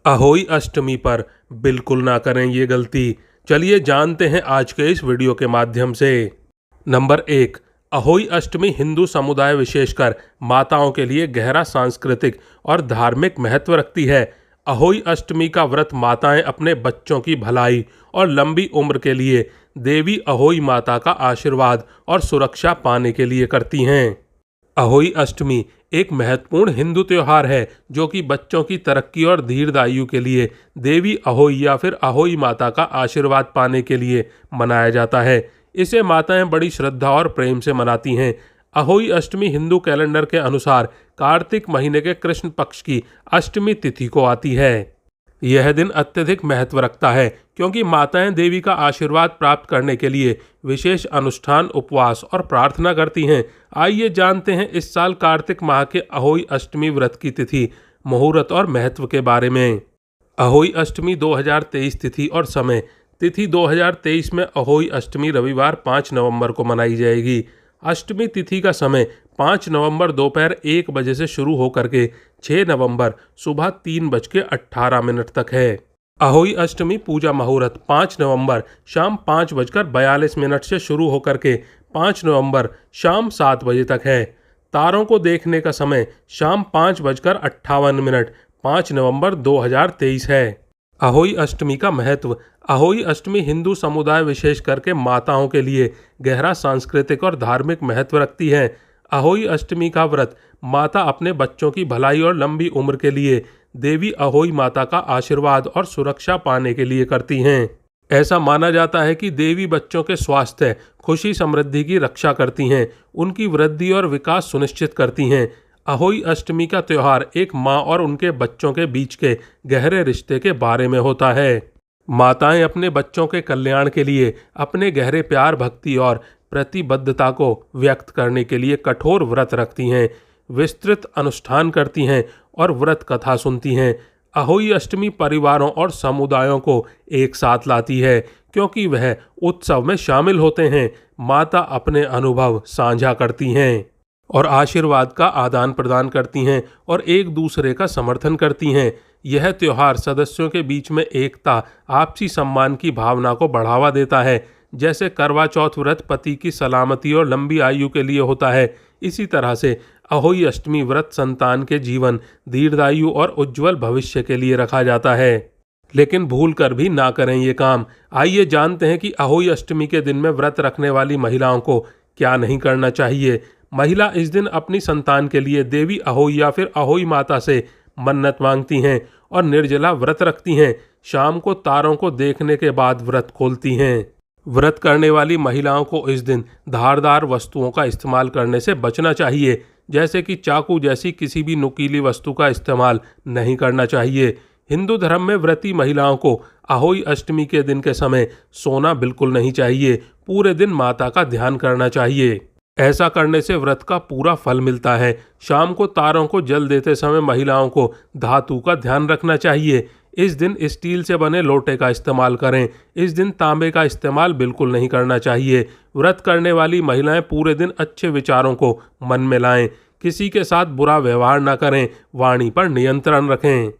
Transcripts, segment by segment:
अहोई अष्टमी पर बिल्कुल ना करें ये गलती। चलिए जानते हैं आज के इस वीडियो के माध्यम से। नंबर 1। अहोई अष्टमी हिंदू समुदाय विशेषकर माताओं के लिए गहरा सांस्कृतिक और धार्मिक महत्व रखती है। अहोई अष्टमी का व्रत माताएं अपने बच्चों की भलाई और लंबी उम्र के लिए देवी अहोई माता का आशीर्वाद और सुरक्षा पाने के लिए करती हैं। अहोई अष्टमी एक महत्वपूर्ण हिंदू त्योहार है जो कि बच्चों की तरक्की और दीर्घायु के लिए देवी अहोई या फिर अहोई माता का आशीर्वाद पाने के लिए मनाया जाता है। इसे माताएं बड़ी श्रद्धा और प्रेम से मनाती हैं। अहोई अष्टमी हिंदू कैलेंडर के अनुसार कार्तिक महीने के कृष्ण पक्ष की अष्टमी तिथि को आती है। यह दिन अत्यधिक महत्व रखता है क्योंकि माताएं देवी का आशीर्वाद प्राप्त करने के लिए विशेष अनुष्ठान, उपवास और प्रार्थना करती हैं। आइए जानते हैं इस साल कार्तिक माह के अहोई अष्टमी व्रत की तिथि, मुहूर्त और महत्व के बारे में। अहोई अष्टमी 2023 तिथि और समय। तिथि 2023 में अहोई अष्टमी रविवार 5 नवंबर को मनाई जाएगी। अष्टमी तिथि का समय 5 नवंबर दोपहर 1 बजे से शुरू होकर के 6 नवंबर सुबह 3:18 तक है। अहोई अष्टमी पूजा मुहूर्त 5 नवंबर शाम 5:42 से शुरू होकर के 5 नवंबर शाम 7 बजे तक है। तारों को देखने का समय शाम 5:58 5 नवंबर 2023 है। अहोई अष्टमी का महत्व। अहोई अष्टमी हिंदू समुदाय विशेष करके माताओं के लिए गहरा सांस्कृतिक और धार्मिक महत्व रखती है। अहोई अष्टमी का व्रत माता अपने बच्चों की भलाई और लंबी उम्र के लिए देवी अहोई माता का आशीर्वाद और सुरक्षा पाने के लिए करती हैं। ऐसा माना जाता है कि देवी बच्चों के स्वास्थ्य, खुशी, समृद्धि की रक्षा करती हैं, उनकी वृद्धि और विकास सुनिश्चित करती हैं। अहोई अष्टमी का त्यौहार एक माँ और उनके बच्चों के बीच के गहरे रिश्ते के बारे में होता है। माताएं अपने बच्चों के कल्याण के लिए अपने गहरे प्यार, भक्ति और प्रतिबद्धता को व्यक्त करने के लिए कठोर व्रत रखती हैं, विस्तृत अनुष्ठान करती हैं और व्रत कथा सुनती हैं। अहोई अष्टमी परिवारों और समुदायों को एक साथ लाती है क्योंकि वह उत्सव में शामिल होते हैं। माता अपने अनुभव साझा करती हैं और आशीर्वाद का आदान प्रदान करती हैं और एक दूसरे का समर्थन करती हैं। यह त्यौहार सदस्यों के बीच में एकता, आपसी सम्मान की भावना को बढ़ावा देता है। जैसे करवा चौथ व्रत पति की सलामती और लंबी आयु के लिए होता है, इसी तरह से अहोई अष्टमी व्रत संतान के जीवन, दीर्घायु और उज्जवल भविष्य के लिए रखा जाता है। लेकिन भूल कर भी ना करें ये काम। आइए जानते हैं कि अहोई अष्टमी के दिन में व्रत रखने वाली महिलाओं को क्या नहीं करना चाहिए। महिला इस दिन अपनी संतान के लिए देवी अहोई या फिर अहोई माता से मन्नत मांगती हैं और निर्जला व्रत रखती हैं। शाम को तारों को देखने के बाद व्रत खोलती हैं। व्रत करने वाली महिलाओं को इस दिन धारदार वस्तुओं का इस्तेमाल करने से बचना चाहिए, जैसे कि चाकू जैसी किसी भी नुकीली वस्तु का इस्तेमाल नहीं करना चाहिए। हिंदू धर्म में व्रती महिलाओं को अहोई अष्टमी के दिन के समय सोना बिल्कुल नहीं चाहिए। पूरे दिन माता का ध्यान करना चाहिए। ऐसा करने से व्रत का पूरा फल मिलता है। शाम को तारों को जल देते समय महिलाओं को धातु का ध्यान रखना चाहिए। इस दिन स्टील से बने लोटे का इस्तेमाल करें। इस दिन तांबे का इस्तेमाल बिल्कुल नहीं करना चाहिए। व्रत करने वाली महिलाएं पूरे दिन अच्छे विचारों को मन में लाएं, किसी के साथ बुरा व्यवहार ना करें, वाणी पर नियंत्रण रखें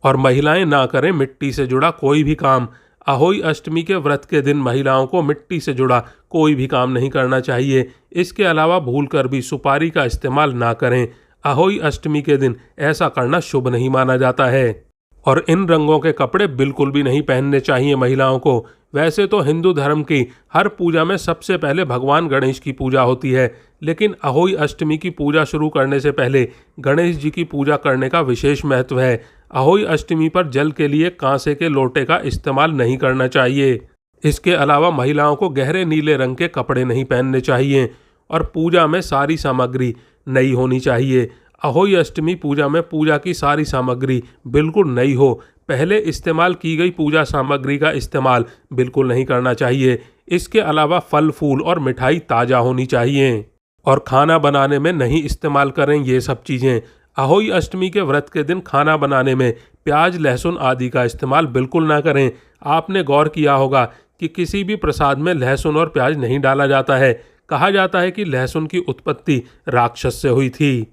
और महिलाएं ना करें मिट्टी से जुड़ा कोई भी काम। अहोई अष्टमी के व्रत के दिन महिलाओं को मिट्टी से जुड़ा कोई भी काम नहीं करना चाहिए। इसके अलावा भूलकर भी सुपारी का इस्तेमाल ना करें। अहोई अष्टमी के दिन ऐसा करना शुभ नहीं माना जाता है और इन रंगों के कपड़े बिल्कुल भी नहीं पहनने चाहिए महिलाओं को। वैसे तो हिंदू धर्म की हर पूजा में सबसे पहले भगवान गणेश की पूजा होती है, लेकिन अहोई अष्टमी की पूजा शुरू करने से पहले गणेश जी की पूजा करने का विशेष महत्व है। अहोई अष्टमी पर जल के लिए कांसे के लोटे का इस्तेमाल नहीं करना चाहिए। इसके अलावा महिलाओं को गहरे नीले रंग के कपड़े नहीं पहनने चाहिए और पूजा में सारी सामग्री नई होनी चाहिए। अहोई अष्टमी पूजा में पूजा की सारी सामग्री बिल्कुल नई हो। पहले इस्तेमाल की गई पूजा सामग्री का इस्तेमाल बिल्कुल नहीं करना चाहिए। इसके अलावा फल, फूल और मिठाई ताज़ा होनी चाहिए और खाना बनाने में नहीं इस्तेमाल करें ये सब चीज़ें। अहोई अष्टमी के व्रत के दिन खाना बनाने में प्याज, लहसुन आदि का इस्तेमाल बिल्कुल ना करें। आपने गौर किया होगा कि किसी भी प्रसाद में लहसुन और प्याज नहीं डाला जाता है। कहा जाता है कि लहसुन की उत्पत्ति राक्षस से हुई थी।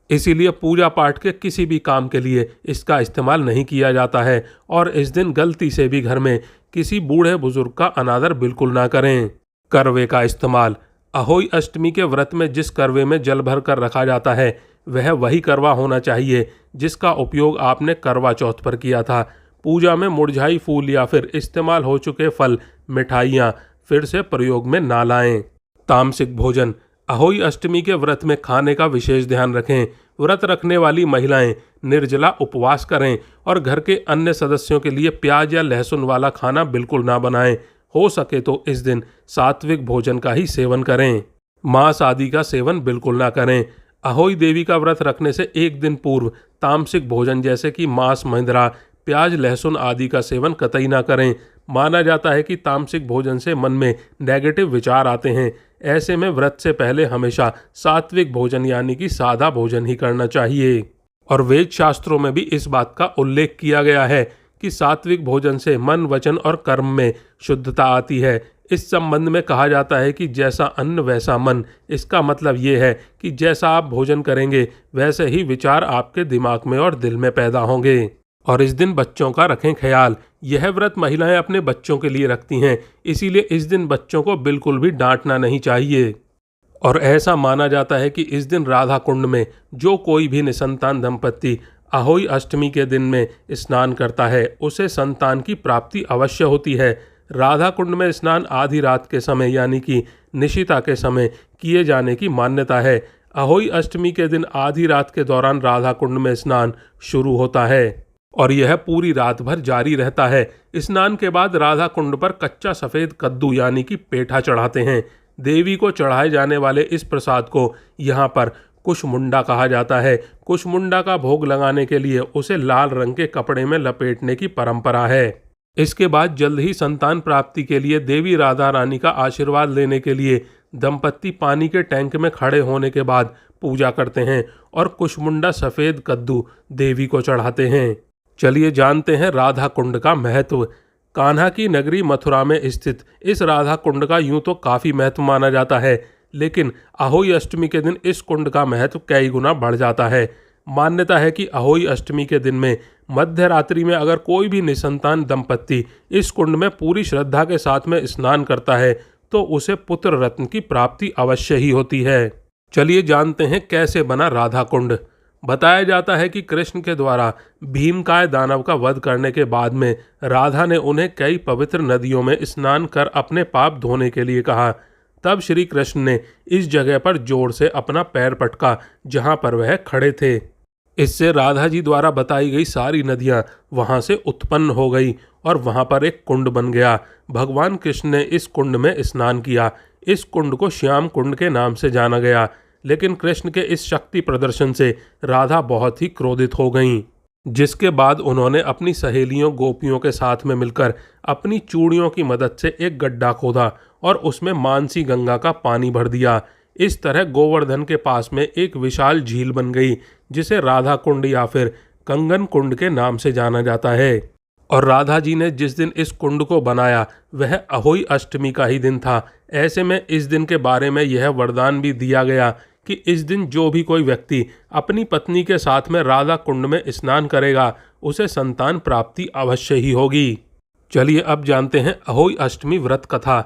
इसीलिए पूजा पाठ के किसी भी काम के लिए इसका इस्तेमाल नहीं किया जाता है और इस दिन गलती से भी घर में किसी बूढ़े बुजुर्ग का अनादर बिल्कुल ना करें। करवे का इस्तेमाल। अहोई अष्टमी के व्रत में जिस करवे में जल भर कर रखा जाता है वह वही करवा होना चाहिए जिसका उपयोग आपने करवा चौथ पर किया था। पूजा में मुरझाई फूल या फिर इस्तेमाल हो चुके फल, मिठाइयाँ फिर से प्रयोग में ना लाएं। तामसिक भोजन। अहोई अष्टमी के व्रत में खाने का विशेष ध्यान रखें। व्रत रखने वाली महिलाएं निर्जला उपवास करें और घर के अन्य सदस्यों के लिए प्याज या लहसुन वाला खाना बिल्कुल ना बनाएं। हो सके तो इस दिन सात्विक भोजन का ही सेवन करें। मांस आदि का सेवन बिल्कुल ना करें। अहोई देवी का व्रत रखने से एक दिन पूर्व तामसिक भोजन जैसे कि मांस, मंद्रा, प्याज, लहसुन आदि का सेवन कतई ना करें। माना जाता है कि तामसिक भोजन से मन में नेगेटिव विचार आते हैं। ऐसे में व्रत से पहले हमेशा सात्विक भोजन यानी कि सादा भोजन ही करना चाहिए। और वेद शास्त्रों में भी इस बात का उल्लेख किया गया है कि सात्विक भोजन से मन, वचन और कर्म में शुद्धता आती है। इस संबंध में कहा जाता है कि जैसा अन्न वैसा मन। इसका मतलब ये है कि जैसा आप भोजन करेंगे वैसे ही विचार आपके दिमाग में और दिल में पैदा होंगे। और इस दिन बच्चों का रखें ख्याल। यह व्रत महिलाएं अपने बच्चों के लिए रखती हैं, इसीलिए इस दिन बच्चों को बिल्कुल भी डांटना नहीं चाहिए। और ऐसा माना जाता है कि इस दिन राधा कुंड में जो कोई भी निसंतान दंपत्ति अहोई अष्टमी के दिन में स्नान करता है उसे संतान की प्राप्ति अवश्य होती है। राधा कुंड में स्नान आधी रात के समय यानी कि निशिता के समय किए जाने की मान्यता है। अहोई अष्टमी के दिन आधी रात के दौरान राधा कुंड में स्नान शुरू होता है और यह पूरी रात भर जारी रहता है। स्नान के बाद राधा कुंड पर कच्चा सफ़ेद कद्दू यानी कि पेठा चढ़ाते हैं। देवी को चढ़ाए जाने वाले इस प्रसाद को यहाँ पर कुशमुंडा कहा जाता है। कुशमुंडा का भोग लगाने के लिए उसे लाल रंग के कपड़े में लपेटने की परंपरा है। इसके बाद जल्द ही संतान प्राप्ति के लिए देवी राधा रानी का आशीर्वाद लेने के लिए दंपत्ति पानी के टैंक में खड़े होने के बाद पूजा करते हैं और कुशमुंडा सफ़ेद कद्दू देवी को चढ़ाते हैं। चलिए जानते हैं राधा कुंड का महत्व। कान्हा की नगरी मथुरा में स्थित इस राधा कुंड का यूं तो काफ़ी महत्व माना जाता है, लेकिन अहोई अष्टमी के दिन इस कुंड का महत्व कई गुना बढ़ जाता है। मान्यता है कि अहोई अष्टमी के दिन में मध्य रात्रि में अगर कोई भी निसंतान दंपत्ति इस कुंड में पूरी श्रद्धा के साथ में स्नान करता है तो उसे पुत्र रत्न की प्राप्ति अवश्य ही होती है। चलिए जानते हैं कैसे बना राधा कुंड। बताया जाता है कि कृष्ण के द्वारा भीमकाय दानव का वध करने के बाद में राधा ने उन्हें कई पवित्र नदियों में स्नान कर अपने पाप धोने के लिए कहा। तब श्री कृष्ण ने इस जगह पर जोर से अपना पैर पटका जहां पर वह खड़े थे। इससे राधा जी द्वारा बताई गई सारी नदियां वहां से उत्पन्न हो गई और वहां पर एक कुंड बन गया। भगवान कृष्ण ने इस कुंड में स्नान किया। इस कुंड को श्याम कुंड के नाम से जाना गया। लेकिन कृष्ण के इस शक्ति प्रदर्शन से राधा बहुत ही क्रोधित हो गईं, जिसके बाद उन्होंने अपनी सहेलियों गोपियों के साथ में मिलकर अपनी चूड़ियों की मदद से एक गड्ढा खोदा और उसमें मानसी गंगा का पानी भर दिया। इस तरह गोवर्धन के पास में एक विशाल झील बन गई जिसे राधा कुंड या फिर कंगन कुंड के नाम से जाना जाता है। और राधा जी ने जिस दिन इस कुंड को बनाया वह अहोई अष्टमी का ही दिन था। ऐसे में इस दिन के बारे में यह वरदान भी दिया गया कि इस दिन जो भी कोई व्यक्ति अपनी पत्नी के साथ में राधा कुंड में स्नान करेगा उसे संतान प्राप्ति अवश्य ही होगी। चलिए अब जानते हैं अहोई अष्टमी व्रत कथा।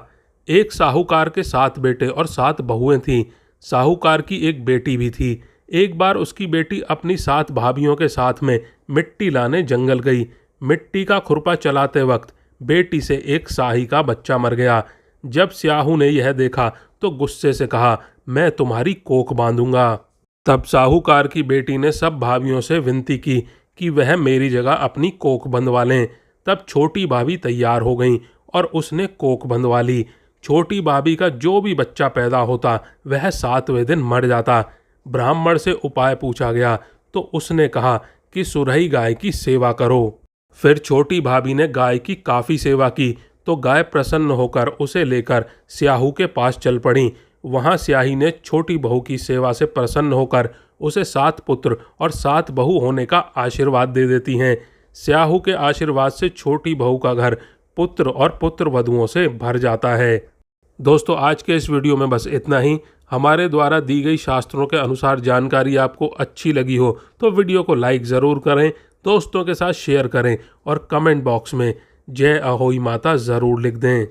एक साहूकार के 7 बेटे और 7 बहुएं थीं। साहूकार की एक बेटी भी थी। एक बार उसकी बेटी अपनी 7 भाभियों के साथ में मिट्टी लाने जंगल गई। मिट्टी का खुरपा चलाते वक्त बेटी से एक साही का बच्चा मर गया। जब स्याहू ने यह देखा तो गुस्से से कहा, मैं तुम्हारी कोख बांधूंगा। तब साहूकार की बेटी ने सब भाभियों से विनती की कि वह मेरी जगह अपनी कोख बंधवा लें। तब छोटी भाभी तैयार हो गई और उसने कोख बंधवा ली। छोटी भाभी का जो भी बच्चा पैदा होता वह 7वें दिन मर जाता। ब्राह्मण से उपाय पूछा गया तो उसने कहा कि सुरही गाय की सेवा करो। फिर छोटी भाभी ने गाय की काफ़ी सेवा की तो गाय प्रसन्न होकर उसे लेकर स्याहू के पास चल पड़ी। वहाँ स्याही ने छोटी बहू की सेवा से प्रसन्न होकर उसे 7 पुत्र और 7 बहू होने का आशीर्वाद दे देती हैं। स्याहू के आशीर्वाद से छोटी बहू का घर पुत्र और पुत्र वधुओं से भर जाता है। दोस्तों आज के इस वीडियो में बस इतना ही। हमारे द्वारा दी गई शास्त्रों के अनुसार जानकारी आपको अच्छी लगी हो तो वीडियो को लाइक ज़रूर करें, दोस्तों के साथ शेयर करें और कमेंट बॉक्स में जय अहोई माता ज़रूर लिख दें।